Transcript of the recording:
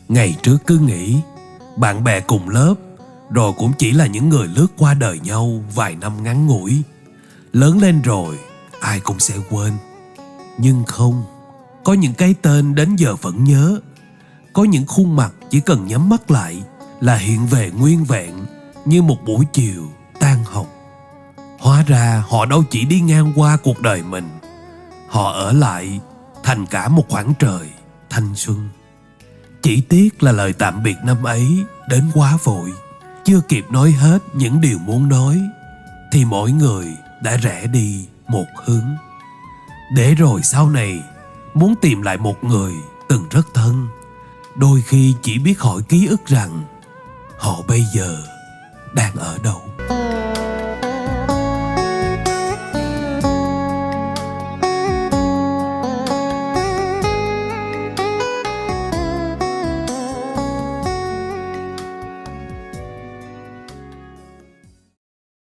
Ngày trước cứ nghĩ bạn bè cùng lớp rồi cũng chỉ là những người lướt qua đời nhau vài năm ngắn ngủi. Lớn lên rồi ai cũng sẽ quên. Nhưng không, có những cái tên đến giờ vẫn nhớ. Có những khuôn mặt chỉ cần nhắm mắt lại là hiện về nguyên vẹn như một buổi chiều tan học. Hóa ra họ đâu chỉ đi ngang qua cuộc đời mình, họ ở lại thành cả một khoảng trời thanh xuân. Chỉ tiếc là lời tạm biệt năm ấy đến quá vội. Chưa kịp nói hết những điều muốn nói thì mỗi người đã rẽ đi một hướng. Để rồi sau này muốn tìm lại một người từng rất thân, đôi khi chỉ biết hỏi ký ức rằng họ bây giờ đang ở đâu.